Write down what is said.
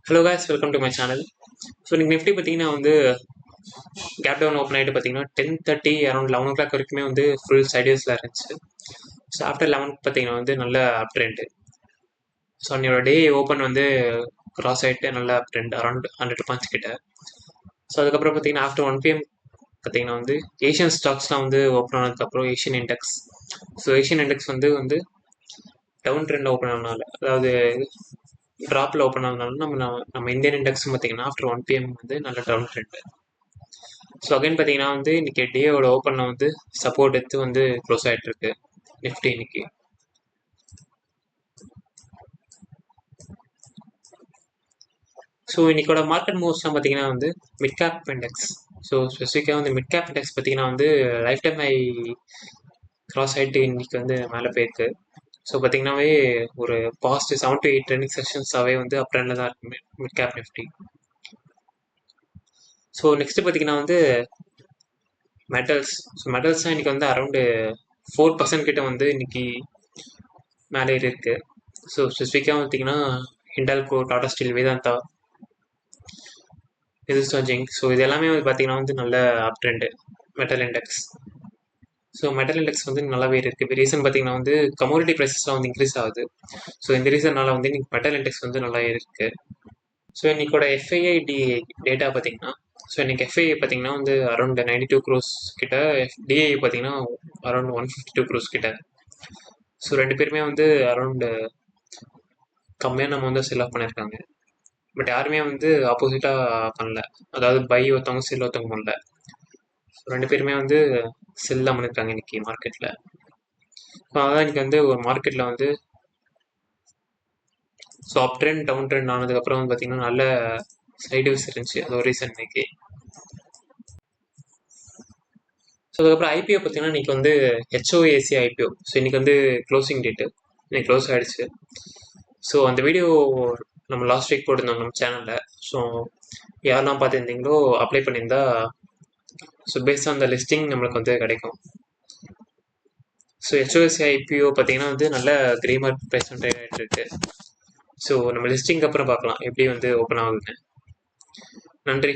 Hello guys, welcome to my channel. So நீங்கள் Nifty பார்த்தீங்கன்னா gap down open ஆகிட்டு பார்த்தீங்கன்னா 10:30 அரௌண்ட் 11 o'clock வரைக்குமே ஃபுல் சைடியஸில் இருந்துச்சு. ஸோ ஆஃப்டர் 11 பார்த்தீங்கன்னா நல்ல அப் ட்ரெண்டு. ஸோ அன்னையோட டே ஓப்பன் கிராஸ் ஆகிட்டு நல்ல அப் ட்ரெண்ட் அரௌண்ட் 100 பாயிண்ட்ஸ் கிட்ட. ஸோ அதுக்கப்புறம் பார்த்தீங்கன்னா ஆஃப்டர் 1 PM பார்த்தீங்கன்னா ஏஷியன் ஸ்டாக்ஸ்லாம் ஓப்பன் ஆனதுக்கப்புறம் Asian index. So Asian index down trend open ஆனதுனால, அதாவது ட்ராப்பில் ஓப்பன் ஆனதுனால நம்ம இந்தியன் இண்டெக்ஸ் பார்த்தீங்கன்னா ஆஃப்டர் 1 PM நல்ல டவுன் ட்ரெண்ட். ஸோ அகைன் பார்த்தீங்கன்னா இன்னைக்கு டேயோட ஓப்பனில் சப்போர்ட் எடுத்து க்ளோஸ் ஆகிட்டு இருக்கு நிஃப்டி இன்னைக்கு. ஸோ இன்னைக்கோட மார்க்கெட் மூவ்ஸ்லாம் பார்த்தீங்கன்னா மிட் கேப் இண்டெக்ஸ். ஸோ ஸ்பெசிஃபிக்காக மிட் கேப் இண்டெக்ஸ் பார்த்தீங்கன்னா லைஃப் டைம் ஐ கிராஸ் ஆகிட்டு இன்னைக்கு மேலே போயிருக்கு. ஸோ பார்த்தீங்கன்னாவே ஒரு பாஸ்ட் 7 to 8 ட்ரெண்டிங் செஷன்ஸாகவே அப் ட்ரெண்டில் தான் இருக்கு mid cap Nifty. So next பார்த்தீங்கன்னா மெட்டல்ஸ். ஸோ மெட்டல்ஸ் தான் இன்னைக்கு அரௌண்டு 4% கிட்ட இன்னைக்கு மேலே இருக்கு. ஸோ ஸ்பெசிஃபிக்காக பார்த்தீங்கன்னா Hindalco, Tata steel, Vedanta, zinc. So இது எல்லாமே பார்த்தீங்கன்னா நல்ல up trend metal index. So metal index நல்லாவே இருக்குது. ரீசன் பார்த்தீங்கன்னா கமோடிட்டி ப்ரைஸஸ்லாம் இன்க்ரீஸ் ஆகுது. ஸோ இந்த ரீசன்னால இன்னைக்கு மெட்டல் இண்டெக்ஸ் நல்லா இருக்குது. ஸோ இன்னைக்கோட எஃப்ஐஐ டேட்டா பார்த்தீங்கன்னா, ஸோ இன்னைக்கு எஃப்ஐஐ பார்த்தீங்கன்னா அரௌண்ட் 92 crores கிட்ட, டிஐ பார்த்தீங்கன்னா அரௌண்ட் 152 crores கிட்ட. ஸோ ரெண்டு பேருமே அரௌண்டு கம்மியாக நம்ம செல் ஆஃப் பண்ணியிருக்காங்க. பட் யாருமே ஆப்போசிட்டாக பண்ணல, அதாவது பை ஒருத்தவங்க செல் ஒருத்தவங்க பண்ணல. ஸோ ரெண்டு பேருமே செல் தான் பண்ணியிருக்காங்க இன்னைக்கு மார்க்கெட்டில். ஸோ அதான் இன்னைக்கு ஒரு மார்க்கெட்டில் so up trend down trend ஆனதுக்கப்புறம் பார்த்தீங்கன்னா நல்ல சைட்வேஸ் இருந்துச்சு. அது ஒரு ரீசன் இன்னைக்கு. ஸோ அதுக்கப்புறம் ஐபிஓ பார்த்தீங்கன்னா இன்னைக்கு ஹெச்ஓஏசி ஐபிஓ. ஸோ இன்னைக்கு க்ளோசிங் டேட்டு, இன்னைக்கு க்ளோஸ் ஆகிடுச்சு. ஸோ அந்த வீடியோ நம்ம லாஸ்ட் வீக் போட்டிருந்தோம் நம்ம சேனலில். ஸோ யாரெல்லாம் பார்த்துருந்தீங்களோ அப்ளை பண்ணியிருந்தா so based on the listing நம்மளுக்கு கிடைக்கும். ஸோ ஹெச்ஓஎஸ்சி ஐபிஓ பார்த்தீங்கன்னா நல்ல கிரே மார்க் ப்ரைஸ் இருக்கு. ஸோ நம்ம லிஸ்டிங் அப்புறம் பார்க்கலாம் எப்படி ஓப்பன் ஆகுதுன்னு. நன்றி.